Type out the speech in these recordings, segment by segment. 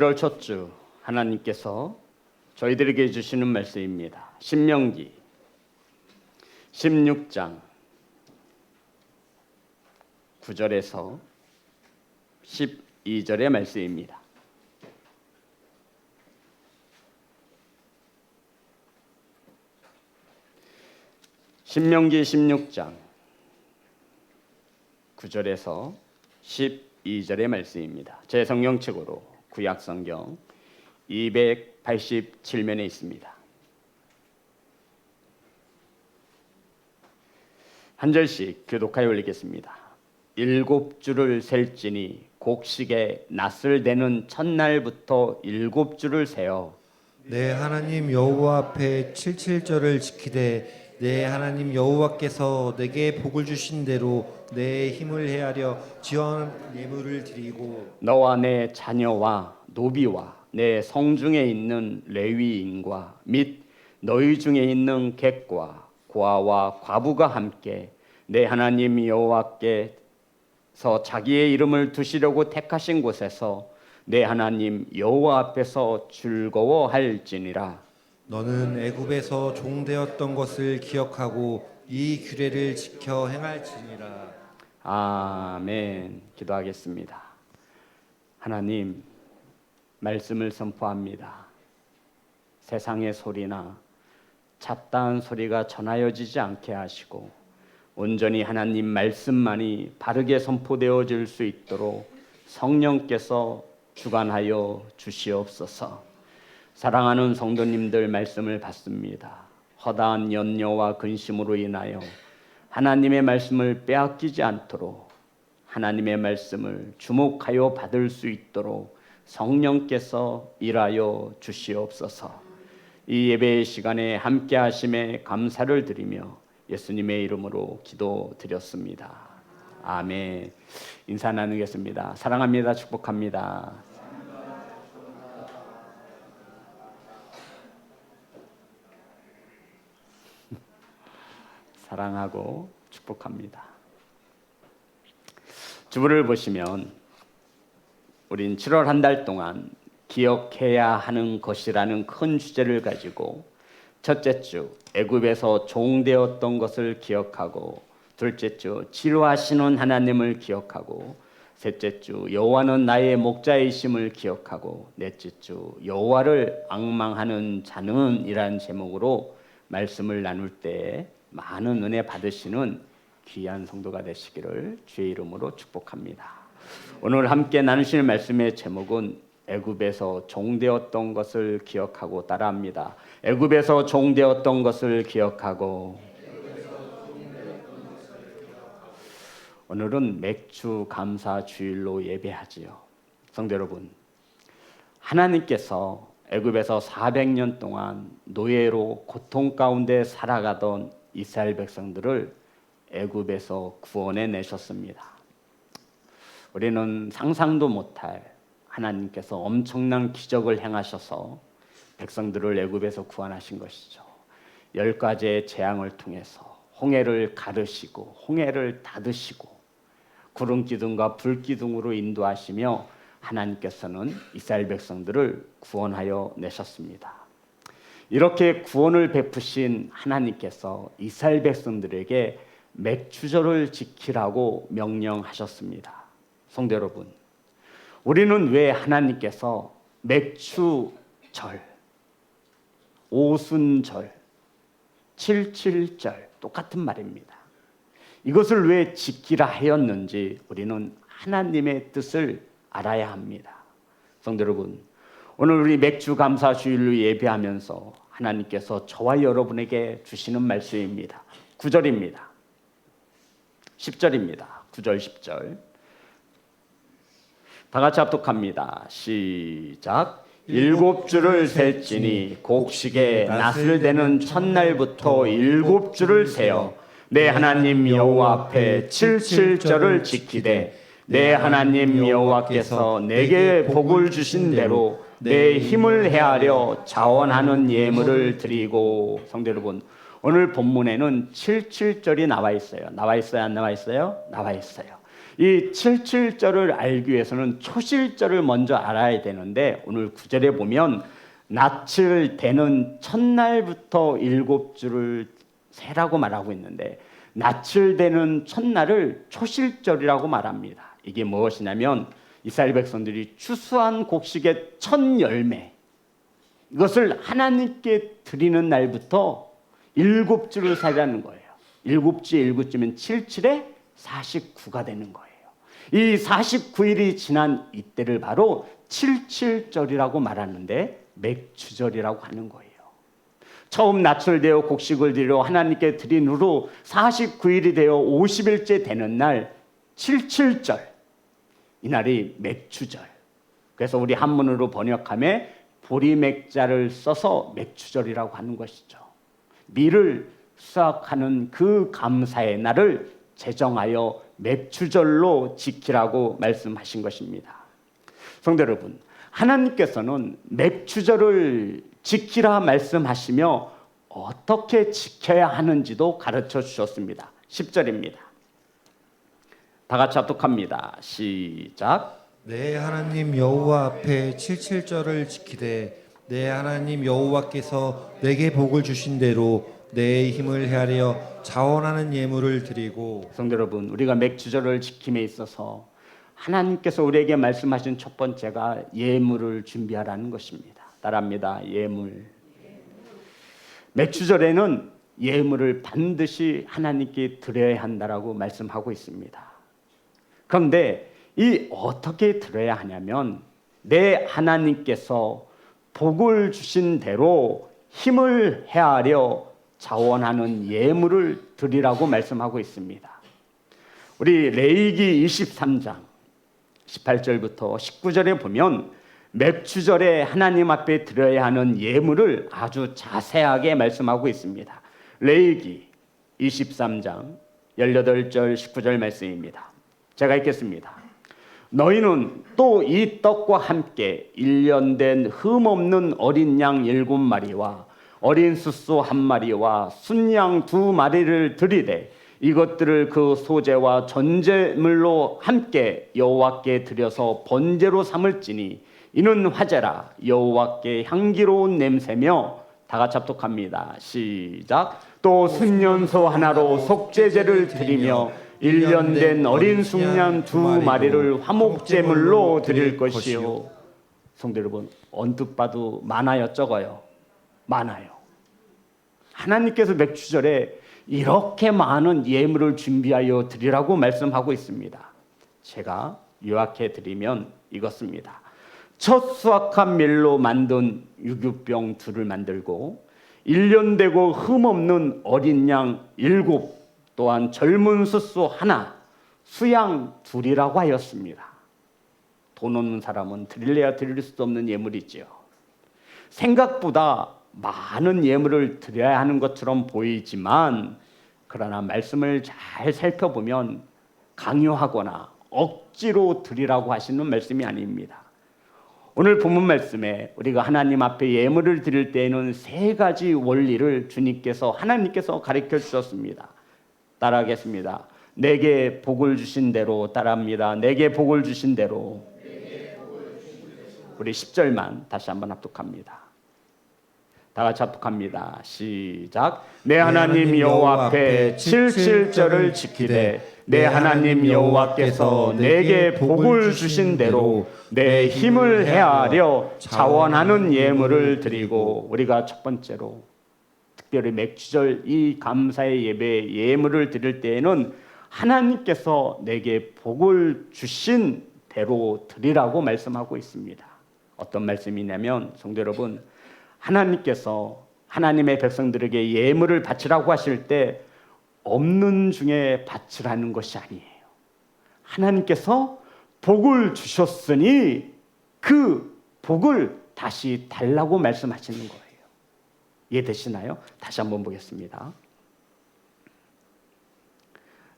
1월 첫 주 하나님께서 저희들에게 주시는 말씀입니다. 신명기 16장 9절에서 12절의 말씀입니다. 신명기 16장 9절에서 12절의 말씀입니다. 제 성경책으로 구약성경 287면에 있습니다. 한 절씩 교독하여 올리겠습니다. 7주를 셀지니 곡식에 낫을 대는 첫날부터 7주를 세어 내 하나님 여호와 앞에 77절을 지키되 내 하나님 여호와께서 내게 복을 주신 대로 내 힘을 헤아려 지원 예물을 드리고 너와 내 자녀와 노비와 내 성중에 있는 레위인과 및 너희 중에 있는 객과 고아와 과부가 함께 내 하나님 여호와께서 자기의 이름을 두시려고 택하신 곳에서 내 하나님 여호와 앞에서 즐거워할지니라. 너는 애굽에서 종되었던 것을 기억하고 이 규례를 지켜 행할지니라. 아멘. 기도하겠습니다. 하나님, 말씀을 선포합니다. 세상의 소리나 잡다한 소리가 전하여지지 않게 하시고 온전히 하나님 말씀만이 바르게 선포되어질 수 있도록 성령께서 주관하여 주시옵소서. 사랑하는 성도님들 말씀을 받습니다. 허다한 염려와 근심으로 인하여 하나님의 말씀을 빼앗기지 않도록 하나님의 말씀을 주목하여 받을 수 있도록 성령께서 일하여 주시옵소서. 이 예배의 시간에 함께 하심에 감사를 드리며 예수님의 이름으로 기도드렸습니다. 아멘. 인사 나누겠습니다. 사랑합니다. 축복합니다. 사랑하고 축복합니다. 주보를 보시면 우린 7월 한 달 동안 기억해야 하는 것이라는 큰 주제를 가지고 첫째 주 애굽에서 종되었던 것을 기억하고, 둘째 주 치료하시는 하나님을 기억하고, 셋째 주 여호와는 나의 목자이심을 기억하고, 넷째 주 여호와를 앙망하는 자는 이라는 제목으로 말씀을 나눌 때 많은 은혜 받으시는 귀한 성도가 되시기를 주의 이름으로 축복합니다. 오늘 함께 나누실 말씀의 제목은 애굽에서 종되었던 것을 기억하고, 따라합니다. 애굽에서 종되었던 것을 기억하고. 오늘은 맥주 감사 주일로 예배하지요. 성도 여러분, 하나님께서 애굽에서 400년 동안 노예로 고통 가운데 살아가던 이스라엘 백성들을 애굽에서 구원해 내셨습니다. 우리는 상상도 못할 하나님께서 엄청난 기적을 행하셔서 백성들을 애굽에서 구원하신 것이죠. 10가지의 재앙을 통해서 홍해를 가르시고 홍해를 닫으시고 구름 기둥과 불 기둥으로 인도하시며 하나님께서는 이스라엘 백성들을 구원하여 내셨습니다. 이렇게 구원을 베푸신 하나님께서 이스라엘 백성들에게 맥주절을 지키라고 명령하셨습니다. 성도 여러분, 우리는 왜 하나님께서 맥주절, 오순절, 77절 똑같은 말입니다. 이것을 왜 지키라 하였는지 우리는 하나님의 뜻을 알아야 합니다. 성도 여러분, 오늘 우리 맥주 감사 주일로 예배하면서 하나님께서 저와 여러분에게 주시는 말씀입니다. 9절입니다. 10절입니다. 9절 10절 다 같이 합독합니다. 시작. 7주를 셀지니 곡식에 낫을 대는 첫날부터 7주를 세어 내 하나님 여호와 앞에 77절을 지키되 내 하나님 여호와께서 내게 복을 주신 대로 내 힘을 헤아려 자원하는 예물을 드리고. 성도 여러분, 오늘 본문에는 77절이 나와 있어요. 나와 있어요? 안 나와 있어요? 나와 있어요. 이 77절을 알기 위해서는 초실절을 먼저 알아야 되는데 오늘 9절에 보면 낯을 대는 첫날부터 7주를 세라고 말하고 있는데 낯을 대는 첫날을 초실절이라고 말합니다. 이게 무엇이냐면 이스라엘 백성들이 추수한 곡식의 첫 열매 이것을 하나님께 드리는 날부터 7주를 세라는 거예요. 7주에 7주면 77에 49가 되는 거예요. 이 49일이 지난 이때를 바로 77절이라고 말하는데 맥추절이라고 하는 거예요. 처음 낯을 대어 곡식을 드려 하나님께 드린 후로 49일이 되어 50일째 되는 날 77절, 이날이 맥추절. 그래서 우리 한문으로 번역하면 보리맥자를 써서 맥추절이라고 하는 것이죠. 밀을 수확하는 그 감사의 날을 제정하여 맥추절로 지키라고 말씀하신 것입니다. 성도 여러분, 하나님께서는 맥추절을 지키라 말씀하시며 어떻게 지켜야 하는지도 가르쳐 주셨습니다. 10절입니다. 다 같이 합독합니다. 시작. 내 하나님 여호와 앞에 77절을 지키되 내 하나님 여호와께서 내게 복을 주신 대로 내 힘을 헤아려 자원하는 예물을 드리고. 성도 여러분, 우리가 맥추절을 지킴에 있어서 하나님께서 우리에게 말씀하신 첫 번째가 예물을 준비하라는 것입니다. 따라합니다. 예물. 맥추절에는 예물을 반드시 하나님께 드려야 한다라고 말씀하고 있습니다. 그런데 이 어떻게 드려야 하냐면 내 하나님께서 복을 주신 대로 힘을 헤아려 자원하는 예물을 드리라고 말씀하고 있습니다. 우리 레위기 23장 18절부터 19절에 보면 맥추절에 하나님 앞에 드려야 하는 예물을 아주 자세하게 말씀하고 있습니다. 레위기 23장 18절 19절 말씀입니다. 제가 읽겠습니다. 너희는 또 이 떡과 함께 1년 된 흠없는 어린 양 7마리와 어린 숫소 1마리와 순양 2마리를 드리되 이것들을 그 소제와 전제물로 함께 여호와께 드려서 번제로 삼을지니 이는 화제라 여호와께 향기로운 냄새며. 다 같이 합독합니다. 시작. 또 순년소 하나로 속죄제를 드리며 1년 된 어린 숭양 2마리를 화목제물로 드릴 것이요. 성도 여러분, 언뜻 봐도 많아요, 적어요? 많아요. 하나님께서 맥추절에 이렇게 많은 예물을 준비하여 드리라고 말씀하고 있습니다. 제가 요약해 드리면 이것입니다. 첫 수확한 밀로 만든 유교병 2를 만들고 1년 되고 흠없는 어린 양 7, 또한 젊은 숫소 1, 수양 2이라고 하였습니다. 돈 없는 사람은 드릴래야 드릴 수도 없는 예물이지요. 생각보다 많은 예물을 드려야 하는 것처럼 보이지만 그러나 말씀을 잘 살펴보면 강요하거나 억지로 드리라고 하시는 말씀이 아닙니다. 오늘 본문 말씀에 우리가 하나님 앞에 예물을 드릴 때에는 3가지 원리를 주님께서 하나님께서 가르쳐 주셨습니다. 따라하겠습니다. 내게 복을 주신 대로. 따라합니다. 내게 복을 주신 대로. 우리 10절만 다시 한번 합독합니다. 다 같이 합독합니다. 시작. 내 하나님 여호와 앞에 77절을 지키되 내 하나님 여호와께서 내게 복을 주신 대로 내 힘을 헤아려 자원하는 예물을 드리고. 우리가 첫 번째로 특별히 맥추절 이 감사의 예배 예물을 드릴 때에는 하나님께서 내게 복을 주신 대로 드리라고 말씀하고 있습니다. 어떤 말씀이냐면 성도 여러분, 하나님께서 하나님의 백성들에게 예물을 바치라고 하실 때 없는 중에 바치라는 것이 아니에요. 하나님께서 복을 주셨으니 그 복을 다시 달라고 말씀하시는 거예요. 이해되시나요? 다시 한번 보겠습니다.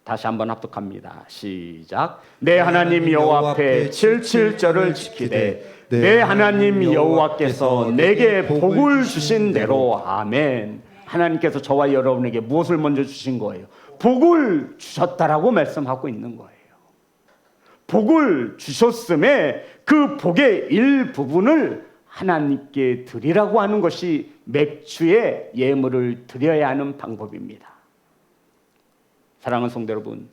다시 한번 합독합니다. 시작. 내 하나님 여호와 앞에 77절을 지키되 내 하나님 여호와께서 내게 복을 주신 대로. 아멘. 하나님께서 저와 여러분에게 무엇을 먼저 주신 거예요? 복을 주셨다라고 말씀하고 있는 거예요. 복을 주셨음에 그 복의 일부분을 하나님께 드리라고 하는 것이 맥주의 예물을 드려야 하는 방법입니다. 사랑하는 성도 여러분,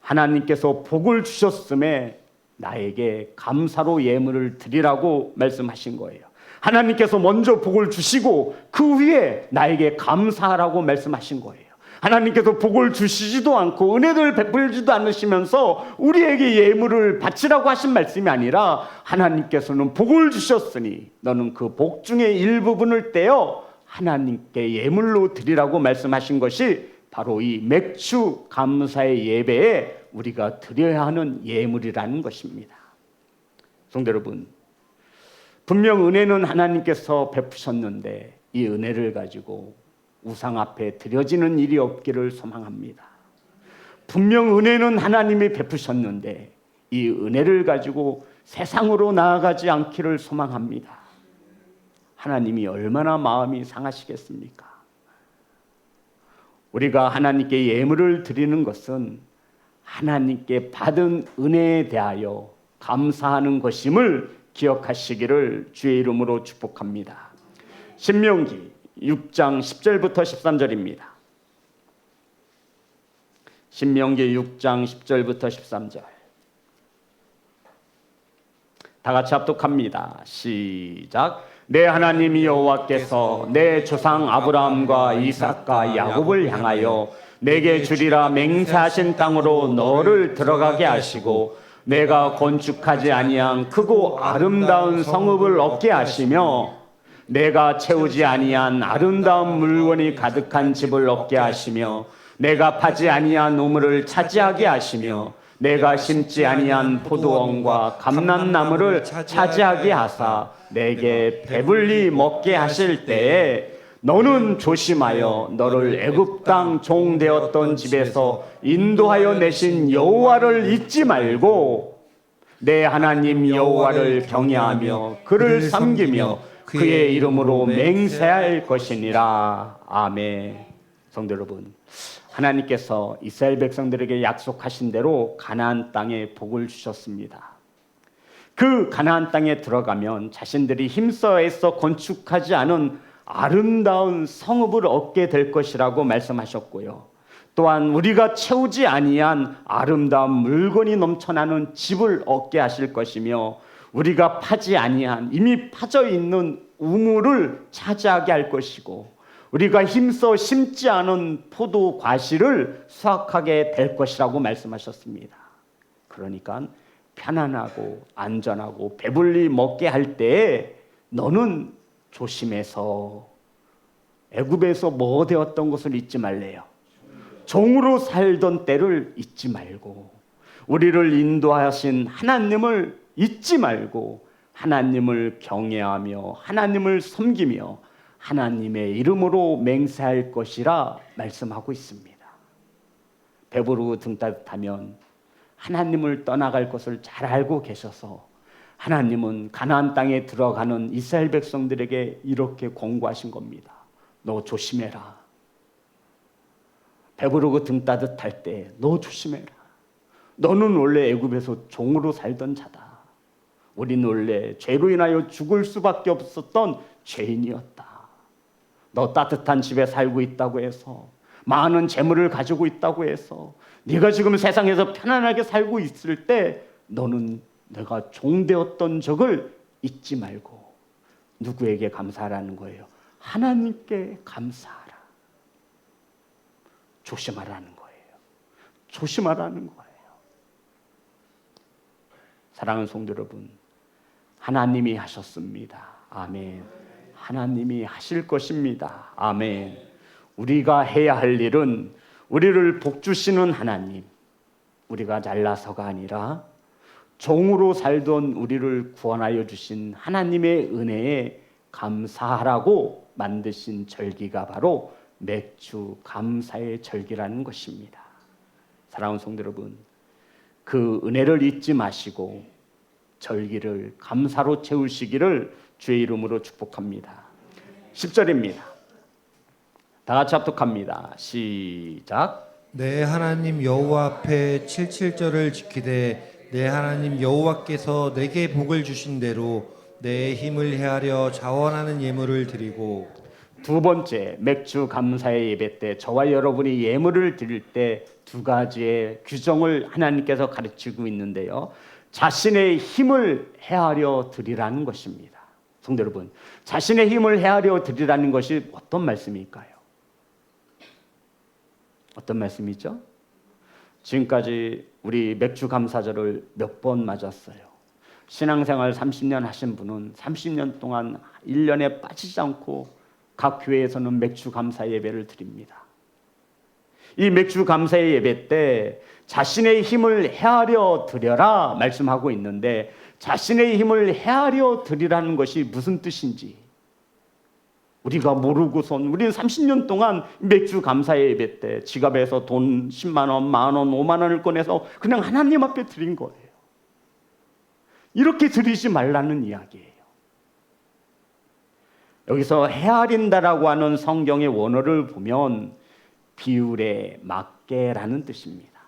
하나님께서 복을 주셨음에 나에게 감사로 예물을 드리라고 말씀하신 거예요. 하나님께서 먼저 복을 주시고 그 후에 나에게 감사하라고 말씀하신 거예요. 하나님께서 복을 주시지도 않고 은혜를 베풀지도 않으시면서 우리에게 예물을 바치라고 하신 말씀이 아니라 하나님께서는 복을 주셨으니 너는 그 복 중의 일부분을 떼어 하나님께 예물로 드리라고 말씀하신 것이 바로 이 맥주 감사의 예배에 우리가 드려야 하는 예물이라는 것입니다. 성도 여러분, 분명 은혜는 하나님께서 베푸셨는데 이 은혜를 가지고 우상 앞에 드려지는 일이 없기를 소망합니다. 분명 은혜는 하나님이 베푸셨는데 이 은혜를 가지고 세상으로 나아가지 않기를 소망합니다. 하나님이 얼마나 마음이 상하시겠습니까? 우리가 하나님께 예물을 드리는 것은 하나님께 받은 은혜에 대하여 감사하는 것임을 기억하시기를 주의 이름으로 축복합니다. 신명기 6장 10절부터 13절입니다. 신명기 6장 10절부터 13절. 다 같이 합독합니다. 시작. 내 하나님 여호와께서 내 조상 아브라함과 이삭과 야곱을 향하여 내게 주리라 맹세하신 땅으로 너를 들어가게 하시고 내가 건축하지 아니한 크고 아름다운 성읍을 얻게 하시며 내가 채우지 아니한 아름다운 물건이 가득한 집을 얻게 하시며 내가 파지 아니한 우물을 차지하게 하시며 내가 심지 아니한 포도원과 감람나무를 차지하게 하사 내게 배불리 먹게 하실 때에 너는 조심하여 너를 애굽 땅 종 되었던 집에서 인도하여 내신 여호와를 잊지 말고 내 하나님 여호와를 경외하며 그를 섬기며 그의 이름으로 맹세할 것이니라. 아멘. 성도 여러분, 하나님께서 이스라엘 백성들에게 약속하신 대로 가나안 땅에 복을 주셨습니다. 그 가나안 땅에 들어가면 자신들이 힘써 애써 건축하지 않은 아름다운 성읍을 얻게 될 것이라고 말씀하셨고요. 또한 우리가 채우지 아니한 아름다운 물건이 넘쳐나는 집을 얻게 하실 것이며 우리가 파지 아니한 이미 파져 있는 우물을 차지하게 할 것이고 우리가 힘써 심지 않은 포도 과실을 수확하게 될 것이라고 말씀하셨습니다. 그러니까 편안하고 안전하고 배불리 먹게 할 때에 너는 조심해서 애굽에서 뭐 되었던 것을 잊지 말래요. 종으로 살던 때를 잊지 말고 우리를 인도하신 하나님을 잊지 말고 하나님을 경외하며 하나님을 섬기며 하나님의 이름으로 맹세할 것이라 말씀하고 있습니다. 배부르고 등 따뜻하면 하나님을 떠나갈 것을 잘 알고 계셔서 하나님은 가나안 땅에 들어가는 이스라엘 백성들에게 이렇게 공고하신 겁니다. 너 조심해라. 배부르고 등 따뜻할 때 너 조심해라. 너는 원래 애굽에서 종으로 살던 자다. 우리는 원래 죄로 인하여 죽을 수밖에 없었던 죄인이었다. 너 따뜻한 집에 살고 있다고 해서 많은 재물을 가지고 있다고 해서 네가 지금 세상에서 편안하게 살고 있을 때 너는 내가 종되었던 적을 잊지 말고 누구에게 감사하라는 거예요? 하나님께 감사하라. 조심하라는 거예요. 조심하라는 거예요. 사랑하는 성도 여러분, 하나님이 하셨습니다. 아멘. 하나님이 하실 것입니다. 아멘. 우리가 해야 할 일은 우리를 복주시는 하나님, 우리가 잘나서가 아니라 종으로 살던 우리를 구원하여 주신 하나님의 은혜에 감사하라고 만드신 절기가 바로 맥주 감사의 절기라는 것입니다. 사랑하는 성도 여러분, 그 은혜를 잊지 마시고 절기를 감사로 채우시기를 주의 이름으로 축복합니다. 10절입니다. 다 같이 합독합니다. 시작. 내 하나님 여호와 앞에 칠칠절을 지키되 내 하나님 여호와께서 내게 복을 주신 대로 내 힘을 헤아려 자원하는 예물을 드리고 두 번째, 맥주 감사의 예배 때 저와 여러분이 예물을 드릴 때 두 가지의 규정을 하나님께서 가르치고 있는데요. 자신의 힘을 헤아려 드리라는 것입니다. 성도 여러분, 자신의 힘을 헤아려 드리라는 것이 어떤 말씀일까요? 어떤 말씀이죠? 지금까지 우리 맥주 감사절을 몇 번 맞았어요. 신앙생활 30년 하신 분은 30년 동안 1년에 빠지지 않고 각 교회에서는 맥주 감사 예배를 드립니다. 이 맥주 감사의 예배 때 자신의 힘을 헤아려 드려라 말씀하고 있는데, 자신의 힘을 헤아려 드리라는 것이 무슨 뜻인지 우리가 모르고선 우리는 30년 동안 맥주 감사의 예배 때 지갑에서 돈 10만 원, 만 원, 5만 원을 꺼내서 그냥 하나님 앞에 드린 거예요. 이렇게 드리지 말라는 이야기예요. 여기서 헤아린다라고 하는 성경의 원어를 보면 비율에 맞게라는 뜻입니다.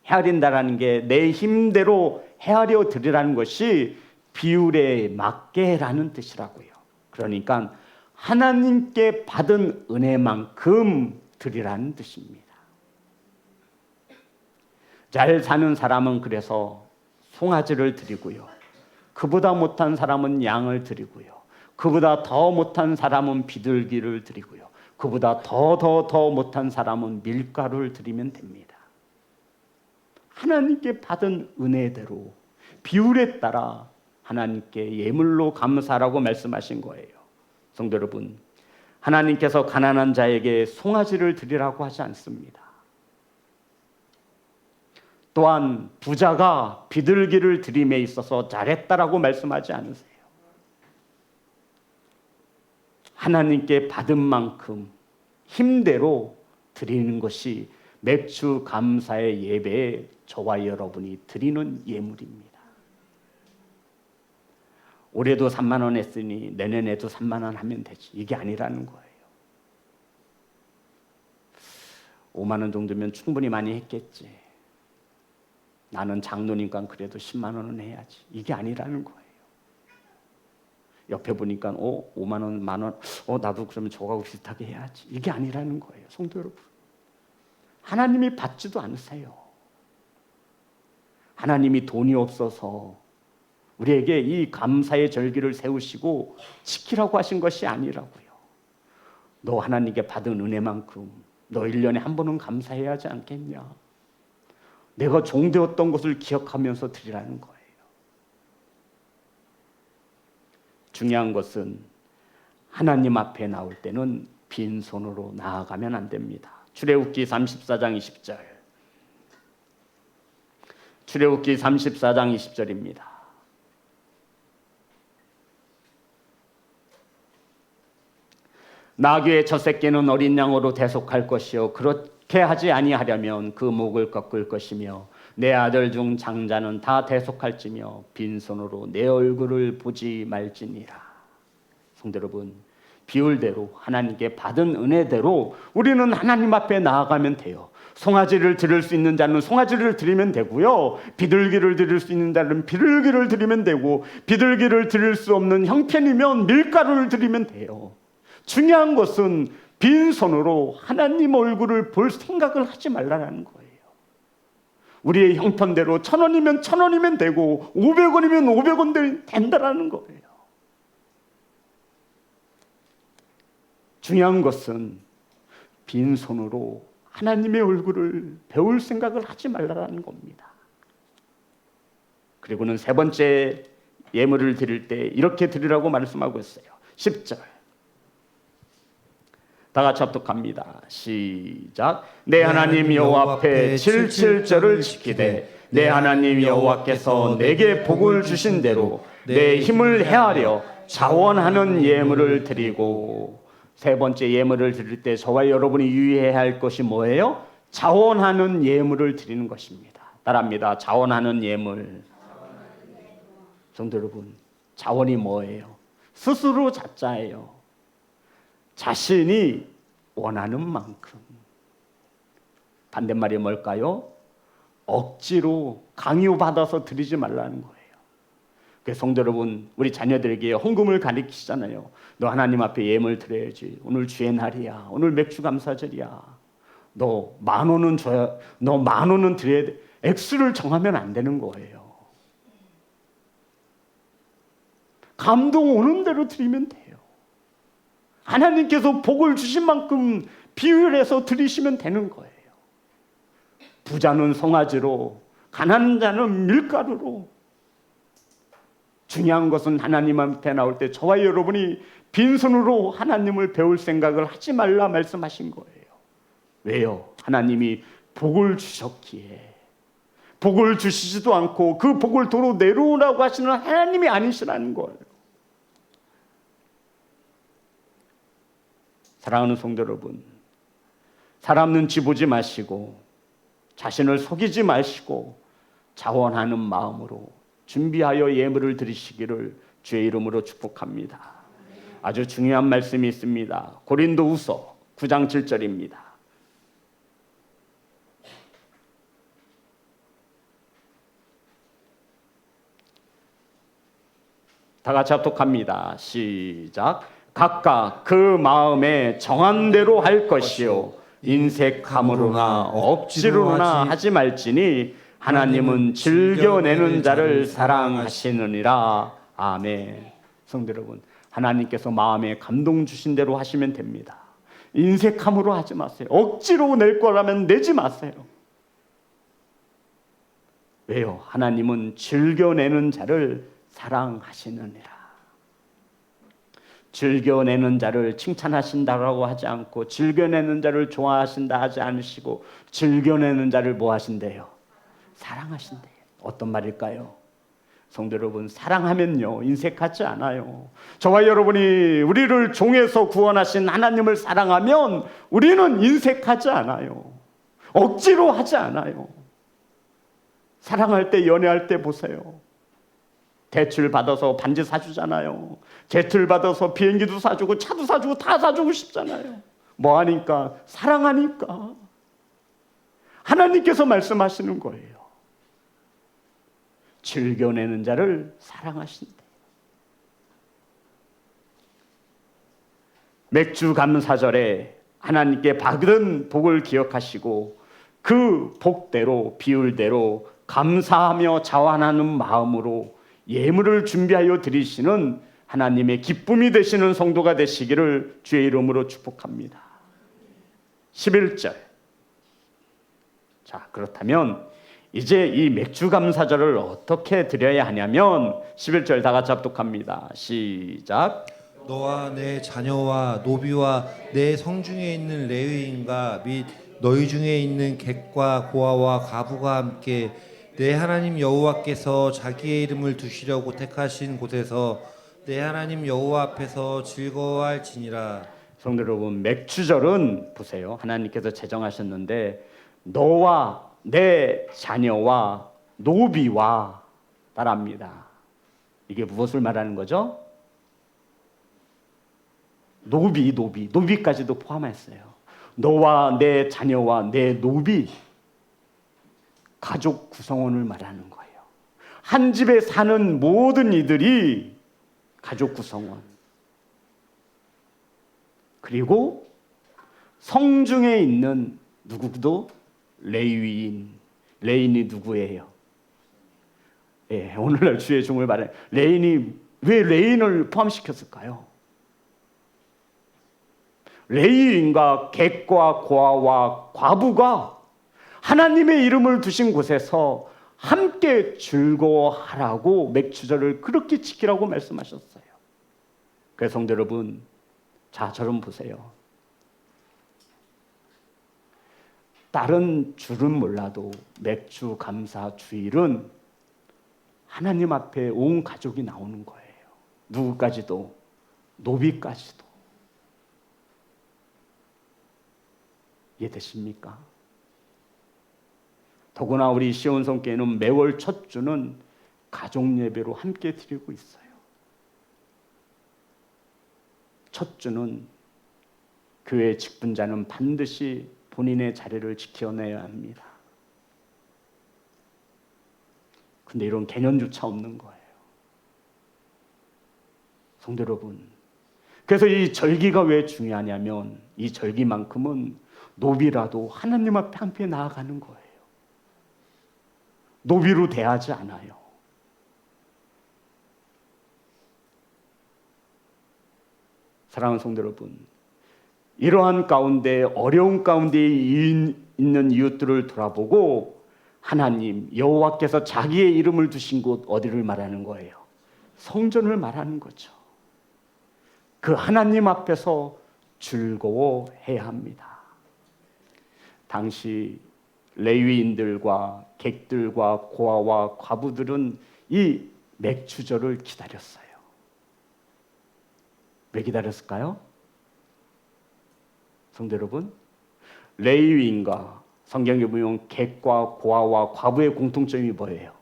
헤아린다라는 게 내 힘대로 헤아려 드리라는 것이 비율에 맞게라는 뜻이라고요. 그러니까 하나님께 받은 은혜만큼 드리라는 뜻입니다. 잘 사는 사람은 그래서 송아지를 드리고요. 그보다 못한 사람은 양을 드리고요. 그보다 더 못한 사람은 비둘기를 드리고요. 그보다 더 못한 사람은 밀가루를 드리면 됩니다. 하나님께 받은 은혜대로 비율에 따라 하나님께 예물로 감사라고 말씀하신 거예요. 성도 여러분, 하나님께서 가난한 자에게 송아지를 드리라고 하지 않습니다. 또한 부자가 비둘기를 드림에 있어서 잘했다라고 말씀하지 않으세요. 하나님께 받은 만큼 힘대로 드리는 것이 맥주 감사의 예배에 저와 여러분이 드리는 예물입니다. 올해도 3만 원 했으니 내년에도 3만 원 하면 되지, 이게 아니라는 거예요. 5만 원 정도면 충분히 많이 했겠지. 나는 장로니까 그래도 10만 원은 해야지, 이게 아니라는 거예요. 옆에 보니까 5만 원, 만 원, 나도 그러면 저하고 비슷하게 해야지, 이게 아니라는 거예요. 성도 여러분, 하나님이 받지도 않으세요. 하나님이 돈이 없어서 우리에게 이 감사의 절기를 세우시고 지키라고 하신 것이 아니라고요. 너 하나님께 받은 은혜만큼 너 1년에 한 번은 감사해야 하지 않겠냐. 내가 종되었던 것을 기억하면서 드리라는 거예요. 중요한 것은 하나님 앞에 나올 때는 빈손으로 나아가면 안 됩니다. 출애굽기 34장 20절. 출애굽기 34장 20절입니다. 나귀의 첫 새끼는 어린 양으로 대속할 것이요 그렇게 하지 아니하려면 그 목을 꺾을 것이며 내 아들 중 장자는 다 대속할지며 빈손으로 내 얼굴을 보지 말지니라. 성도 여러분, 비율대로 하나님께 받은 은혜대로 우리는 하나님 앞에 나아가면 돼요. 송아지를 드릴 수 있는 자는 송아지를 드리면 되고요, 비둘기를 드릴 수 있는 자는 비둘기를 드리면 되고, 비둘기를 드릴 수 없는 형편이면 밀가루를 드리면 돼요. 중요한 것은 빈손으로 하나님 얼굴을 볼 생각을 하지 말라는 거예요. 우리의 형편대로 1,000원이면 1,000원이면 되고 500원이면 500원 된다라는 거예요. 중요한 것은 빈손으로 하나님의 얼굴을 배울 생각을 하지 말라는 겁니다. 그리고는 세 번째 예물을 드릴 때 이렇게 드리라고 말씀하고 있어요. 10절. 다 같이 합독합니다. 시작. 내 하나님 여호와 앞에 77절을 지키되 내 하나님 여호와께서 내게 복을 주신 대로 내 힘을 헤아려 자원하는 예물을 드리고. 세 번째 예물을 드릴 때 저와 여러분이 유의해야 할 것이 뭐예요? 자원하는 예물을 드리는 것입니다. 따라합니다. 자원하는 예물. 성도 여러분, 자원이 뭐예요? 스스로 자자예요. 자신이 원하는 만큼. 반대말이 뭘까요? 억지로 강요받아서 드리지 말라는 거예요. 그래서 성도 여러분, 우리 자녀들에게 헌금을 가르치잖아요. 너 하나님 앞에 예물 드려야지. 오늘 주의 날이야. 오늘 맥주 감사절이야. 너 10,000원은 줘야, 너 10,000원은 드려야 돼. 액수를 정하면 안 되는 거예요. 감동 오는 대로 드리면 돼요. 하나님께서 복을 주신 만큼 비율해서 드리시면 되는 거예요. 부자는 송아지로, 가난한 자는 밀가루로. 중요한 것은 하나님 앞에 나올 때 저와 여러분이 빈손으로 하나님을 배울 생각을 하지 말라 말씀하신 거예요. 왜요? 하나님이 복을 주셨기에. 복을 주시지도 않고 그 복을 도로 내려오라고 하시는 하나님이 아니시라는 거예요. 사랑하는 성도 여러분, 사람 눈치 보지 마시고 자신을 속이지 마시고 자원하는 마음으로 준비하여 예물을 드리시기를 주의 이름으로 축복합니다. 아주 중요한 말씀이 있습니다. 고린도후서 9장 7절입니다. 다 같이 합독합니다. 시작. 각각 그 마음에 정한 대로 할 것이요 인색함으로나 억지로나 하지 말지니 하나님은 즐겨내는 자를 사랑하시느니라. 아멘. 성도 여러분, 하나님께서 마음에 감동 주신 대로 하시면 됩니다. 인색함으로 하지 마세요. 억지로 낼 거라면 내지 마세요. 왜요? 하나님은 즐겨내는 자를 사랑하시느니라. 즐겨내는 자를 칭찬하신다라고 하지 않고 즐겨내는 자를 좋아하신다 하지 않으시고 즐겨내는 자를 뭐 하신대요? 사랑하신대요. 어떤 말일까요? 성도 여러분, 사랑하면요 인색하지 않아요. 저와 여러분이 우리를 종에서 구원하신 하나님을 사랑하면 우리는 인색하지 않아요. 억지로 하지 않아요. 사랑할 때, 연애할 때 보세요. 대출 받아서 반지 사주잖아요. 대출 받아서 비행기도 사주고 차도 사주고 다 사주고 싶잖아요. 뭐 하니까? 사랑하니까. 하나님께서 말씀하시는 거예요. 즐겨내는 자를 사랑하신대. 맥주 감사절에 하나님께 받은 복을 기억하시고 그 복대로 비율대로 감사하며 자원하는 마음으로 예물을 준비하여 드리시는 하나님의 기쁨이 되시는 성도가 되시기를 주의 이름으로 축복합니다. 11절. 자, 그렇다면 이제 이 맥주 감사절을 어떻게 드려야 하냐면 11절 다 같이 합독합니다. 시작. 너와 내 자녀와 노비와 내 성중에 있는 레위인과 및 너희 중에 있는 객과 고아와 과부가 함께 내 하나님 여호와께서 자기의 이름을 두시려고 택하신 곳에서 내 하나님 여호와 앞에서 즐거워할지니라. 성도 여러분, 맥주절은 보세요. 하나님께서 제정하셨는데 너와 내 자녀와 노비와 따라합니다. 이게 무엇을 말하는 거죠? 노비까지도 포함했어요. 너와 내 자녀와 내 노비, 가족 구성원을 말하는 거예요. 한 집에 사는 모든 이들이 가족 구성원. 그리고 성중에 있는 누구도 레위인. 레인이 누구예요? 예, 오늘날 주의 종을 말해. 레인이 왜 레인을 포함시켰을까요? 레위인과 객과 고아와 과부가 하나님의 이름을 두신 곳에서 함께 즐거워하라고 맥주절을 그렇게 지키라고 말씀하셨어요. 그래서 성도 여러분, 자, 저를 보세요. 다른 줄은 몰라도 맥주 감사 주일은 하나님 앞에 온 가족이 나오는 거예요. 누구까지도, 노비까지도. 이해되십니까? 더구나 우리 시온성교회는 매월 첫 주는 가족 예배로 함께 드리고 있어요. 첫 주는 교회 직분자는 반드시 본인의 자리를 지켜내야 합니다. 근데 이런 개념조차 없는 거예요. 성도 여러분, 그래서 이 절기가 왜 중요하냐면 이 절기만큼은 노비라도 하나님 앞에 함께 나아가는 거예요. 노비로 대하지 않아요. 사랑하는 성도 여러분, 이러한 가운데 어려운 가운데 있는 이웃들을 돌아보고 하나님 여호와께서 자기의 이름을 두신 곳 어디를 말하는 거예요? 성전을 말하는 거죠. 그 하나님 앞에서 즐거워해야 합니다. 당시 레위인들과 객들과 고아와 과부들은 이 맥주절을 기다렸어요. 왜 기다렸을까요? 성도 여러분, 레위인과 성경에 보면 객과 고아와 과부의 공통점이 뭐예요?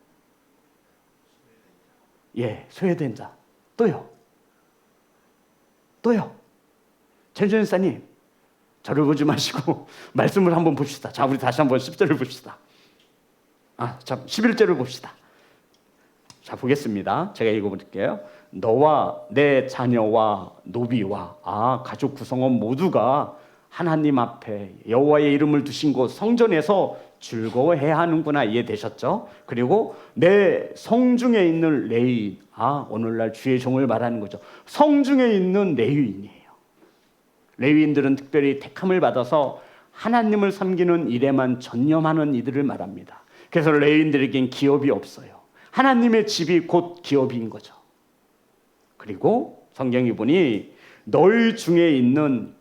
소외된 자. 또요. 최준사님, 저를 보지 마시고 말씀을 한번 봅시다. 자, 우리 다시 한번 10절을 봅시다. 11절을 봅시다. 자, 보겠습니다. 제가 읽어볼게요. 너와 내 자녀와 노비와 가족 구성원 모두가 하나님 앞에 여호와의 이름을 두신 곳 성전에서 즐거워해야 하는구나. 이해되셨죠? 그리고 내 성중에 있는 레위인, 오늘날 주의 종을 말하는 거죠. 성중에 있는 레위인이에요. 레위인들은 특별히 택함을 받아서 하나님을 섬기는 일에만 전념하는 이들을 말합니다. 그래서 레위인들에겐 기업이 없어요. 하나님의 집이 곧 기업인 거죠. 그리고 성경이 보니 너희 중에 있는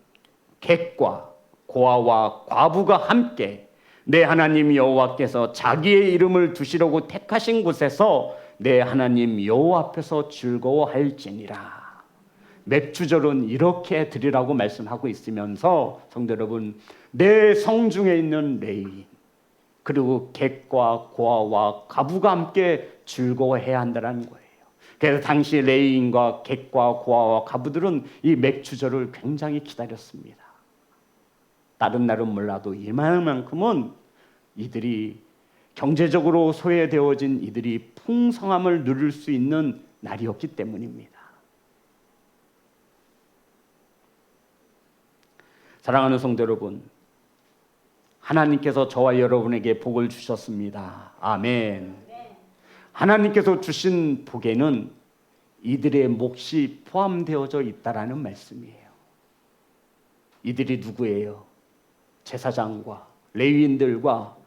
객과 고아와 과부가 함께 내 하나님 여호와께서 자기의 이름을 두시려고 택하신 곳에서 내 하나님 여호와 앞에서 즐거워할지니라. 맥주절은 이렇게 드리라고 말씀하고 있으면서 성도 여러분, 내 성중에 있는 레위인 그리고 객과 고아와 과부가 함께 즐거워해야 한다는 거예요. 그래서 당시 레위인과 객과 고아와 과부들은 이 맥주절을 굉장히 기다렸습니다. 다른 날은 몰라도 이만큼은 이들이 경제적으로 소외되어진 이들이 풍성함을 누릴 수 있는 날이었기 때문입니다. 사랑하는 성도 여러분, 하나님께서 저와 여러분에게 복을 주셨습니다. 아멘. 하나님께서 주신 복에는 이들의 몫이 포함되어져 있다라는 말씀이에요. 이들이 누구예요? 제사장과 레위인들과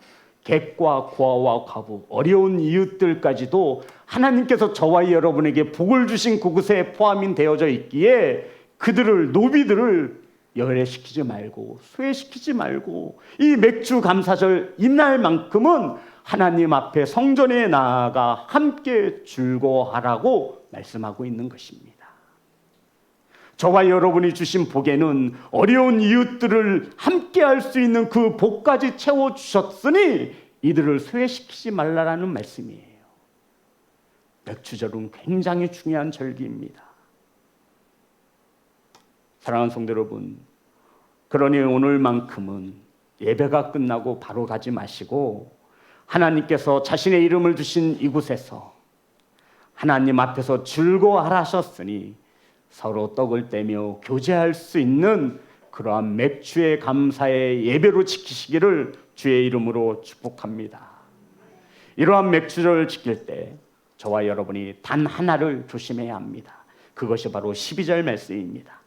객과 고아와 과부, 어려운 이웃들까지도 하나님께서 저와 여러분에게 복을 주신 그곳에 포함이 되어져 있기에 그들을, 노비들을 열애시키지 말고 소외시키지 말고 이 맥주 감사절 이날만큼은 하나님 앞에 성전에 나아가 함께 즐거워하라고 말씀하고 있는 것입니다. 저와 여러분이 주신 복에는 어려운 이웃들을 함께 할 수 있는 그 복까지 채워주셨으니 이들을 소외시키지 말라라는 말씀이에요. 맥주절은 굉장히 중요한 절기입니다. 사랑하는 성도 여러분, 그러니 오늘만큼은 예배가 끝나고 바로 가지 마시고 하나님께서 자신의 이름을 두신 이곳에서 하나님 앞에서 즐거워하라 하셨으니 서로 떡을 떼며 교제할 수 있는 그러한 맥주의 감사의 예배로 지키시기를 주의 이름으로 축복합니다. 이러한 맥주를 지킬 때 저와 여러분이 단 하나를 조심해야 합니다. 그것이 바로 12절 말씀입니다.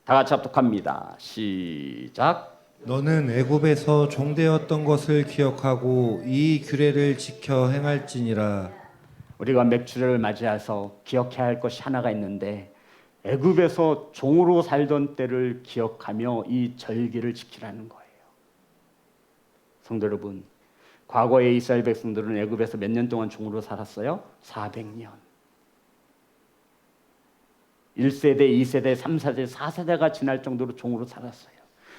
다 같이 합독합니다. 시작. 너는 애굽에서 종되었던 것을 기억하고 이 규례를 지켜 행할지니라. 우리가 맥주를 맞이해서 기억해야 할 것이 하나가 있는데 애굽에서 종으로 살던 때를 기억하며 이 절기를 지키라는 거예요. 성도 여러분, 과거의 이스라엘 백성들은 애굽에서 몇 년 동안 종으로 살았어요? 400년. 1세대, 2세대, 3세대, 4세대가 지날 정도로 종으로 살았어요.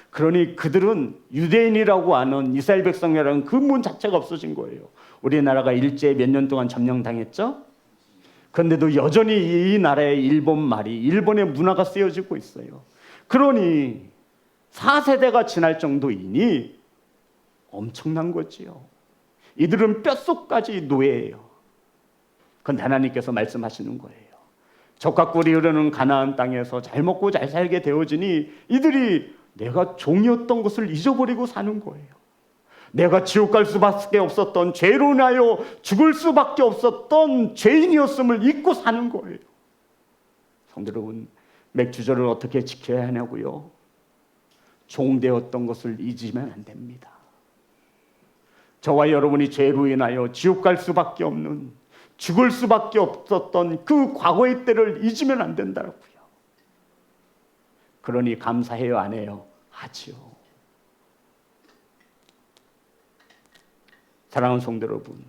그러니 그들은 유대인이라고 하는 이스라엘 백성이라는 근본 자체가 없어진 거예요. 우리나라가 일제에 몇 년 동안 점령당했죠? 그런데도 여전히 이 나라의 일본 말이, 일본의 문화가 쓰여지고 있어요. 그러니 4세대가 지날 정도이니 엄청난 거지요. 이들은 뼛속까지 노예예요. 그건 하나님께서 말씀하시는 거예요. 젖과 꿀이 흐르는 가나안 땅에서 잘 먹고 잘 살게 되어지니 이들이 내가 종이었던 것을 잊어버리고 사는 거예요. 내가 지옥 갈 수밖에 없었던, 죄로 인하여 죽을 수밖에 없었던 죄인이었음을 잊고 사는 거예요. 성도 여러분, 맥주절을 어떻게 지켜야 하냐고요? 종되었던 것을 잊으면 안 됩니다. 저와 여러분이 죄로 인하여 지옥 갈 수밖에 없는, 죽을 수밖에 없었던 그 과거의 때를 잊으면 안 된다고요. 그러니 감사해요, 안 해요? 하지요. 사랑하는 성도 여러분,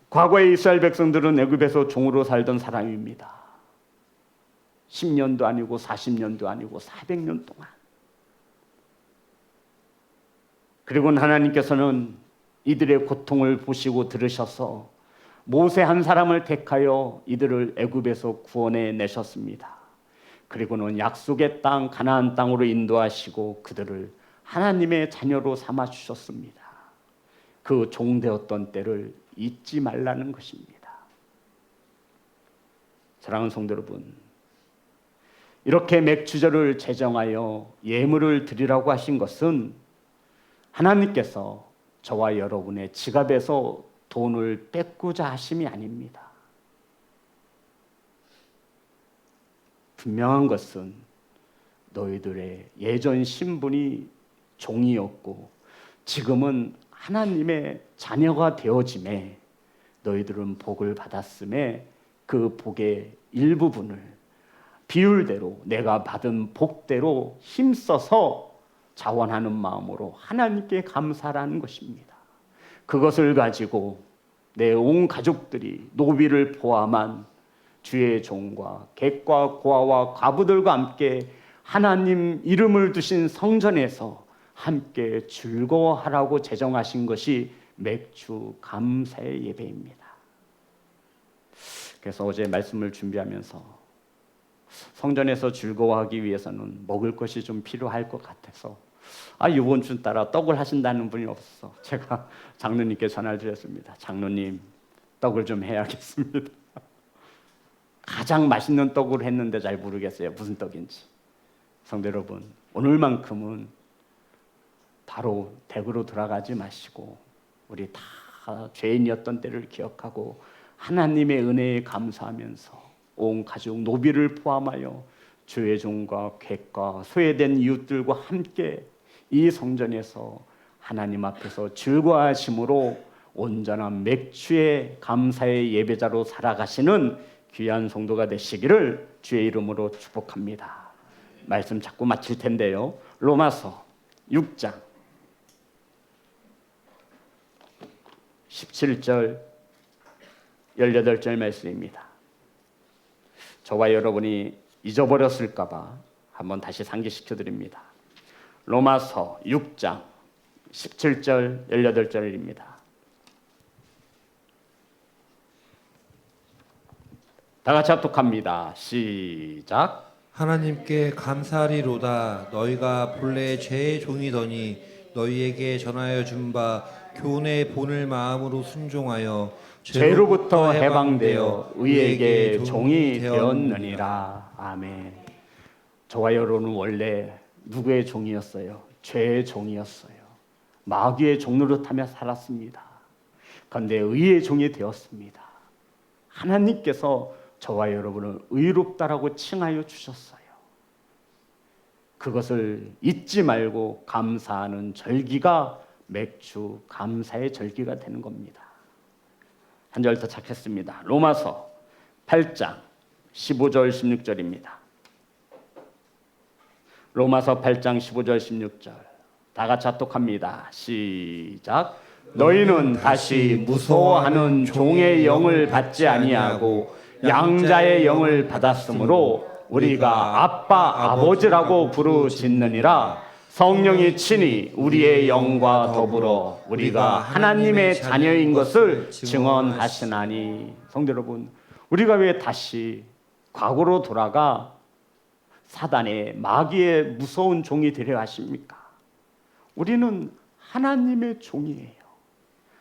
과거의 이스라엘 백성들은 애굽에서 종으로 살던 사람입니다. 10년도 아니고 40년도 아니고 400년 동안. 그리고 하나님께서는 이들의 고통을 보시고 들으셔서 모세 한 사람을 택하여 이들을 애굽에서 구원해 내셨습니다. 그리고는 약속의 땅 가나안 땅으로 인도하시고 그들을 하나님의 자녀로 삼아 주셨습니다. 그 종되었던 때를 잊지 말라는 것입니다. 사랑하는 성도 여러분, 이렇게 맥주절을 제정하여 예물을 드리라고 하신 것은 하나님께서 저와 여러분의 지갑에서 돈을 뺏고자 하심이 아닙니다. 분명한 것은 너희들의 예전 신분이 종이었고 지금은 하나님의 자녀가 되어짐에 너희들은 복을 받았음에 그 복의 일부분을 비율대로 내가 받은 복대로 힘써서 자원하는 마음으로 하나님께 감사라는 것입니다. 그것을 가지고 내 온 가족들이 노비를 포함한 주의 종과 객과 고아와 과부들과 함께 하나님 이름을 두신 성전에서 함께 즐거워하라고 제정하신 것이 맥주 감사의 예배입니다. 그래서 어제 말씀을 준비하면서 성전에서 즐거워하기 위해서는 먹을 것이 좀 필요할 것 같아서 이번 주 따라 떡을 하신다는 분이 없어. 제가 장로님께 전화를 드렸습니다. 장로님, 떡을 좀 해야겠습니다. 가장 맛있는 떡을 했는데 잘 모르겠어요. 무슨 떡인지. 성도 여러분, 오늘만큼은 바로 댁으로 돌아가지 마시고 우리 다 죄인이었던 때를 기억하고 하나님의 은혜에 감사하면서 온 가족 노비를 포함하여 주의 종과 객과 소외된 이웃들과 함께 이 성전에서 하나님 앞에서 즐거워하심으로 온전한 맥주의 감사의 예배자로 살아가시는 귀한 성도가 되시기를 주의 이름으로 축복합니다. 말씀 자꾸 마칠 텐데요. 로마서 6장 17절 18절 말씀입니다. 저와 여러분이 잊어버렸을까 봐 한번 다시 상기시켜 드립니다. 로마서 6장 17절 18절입니다. 다 같이 합독합니다. 시작. 하나님께 감사하리로다. 너희가 본래 죄의 종이더니 너희에게 전하여 준 바 교훈의 본을 마음으로 순종하여 죄로부터 해방되어 의에게 종이 되었느니라. 아멘. 저와 여러분은 원래 누구의 종이었어요? 죄의 종이었어요. 마귀의 종노릇하며 살았습니다. 그런데 의의 종이 되었습니다. 하나님께서 저와 여러분을 의롭다라고 칭하여 주셨어요. 그것을 잊지 말고 감사하는 절기가 맥주 감사의 절기가 되는 겁니다. 한 절 더 찾겠습니다. 로마서 8장 15절 16절입니다. 로마서 8장 15절 16절 다 같이 합독합니다. 시작. 너희는 다시 무서워하는 종의 영을 받지 아니하고 양자의 영을 받았으므로 우리가 아빠 아버지라고 부르짖느니라. 성령이 친히 우리의 영과 더불어 우리가 하나님의 자녀인 것을 증언하시나니. 성도 여러분, 우리가 왜 다시 과거로 돌아가 사단의 마귀의 무서운 종이 되려 하십니까? 우리는 하나님의 종이에요.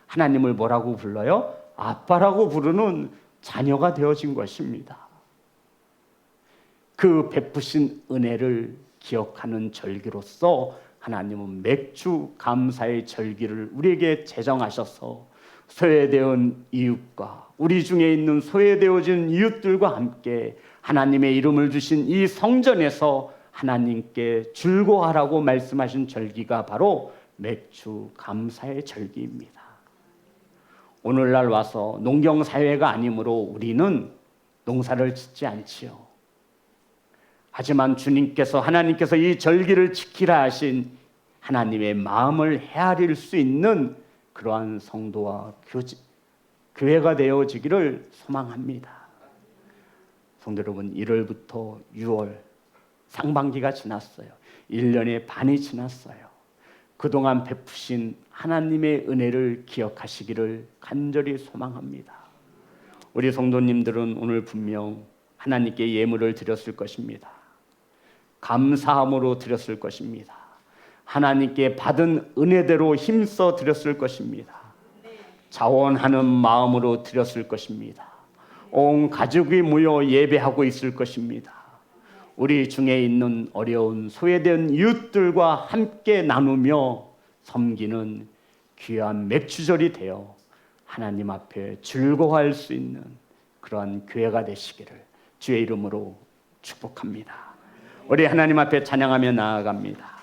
하나님을 뭐라고 불러요? 아빠라고 부르는 자녀가 되어진 것입니다. 그 베푸신 은혜를 기억하는 절기로서 하나님은 맥주 감사의 절기를 우리에게 제정하셔서 소외되은 이웃과 우리 중에 있는 소외되어진 이웃들과 함께 하나님의 이름을 주신 이 성전에서 하나님께 즐거워하라고 말씀하신 절기가 바로 맥주 감사의 절기입니다. 오늘날 와서 농경사회가 아니므로 우리는 농사를 짓지 않지요. 하지만 주님께서 하나님께서 이 절기를 지키라 하신 하나님의 마음을 헤아릴 수 있는 그러한 성도와 교회가 되어지기를 소망합니다. 성도 여러분, 1월부터 6월 상반기가 지났어요. 1년의 반이 지났어요. 그동안 베푸신 하나님의 은혜를 기억하시기를 간절히 소망합니다. 우리 성도님들은 오늘 분명 하나님께 예물을 드렸을 것입니다. 감사함으로 드렸을 것입니다. 하나님께 받은 은혜대로 힘써 드렸을 것입니다. 자원하는 마음으로 드렸을 것입니다. 온 가족이 모여 예배하고 있을 것입니다. 우리 중에 있는 어려운 소외된 이웃들과 함께 나누며 섬기는 귀한 맥주절이 되어 하나님 앞에 즐거워할 수 있는 그러한 교회가 되시기를 주의 이름으로 축복합니다. 우리 하나님 앞에 찬양하며 나아갑니다.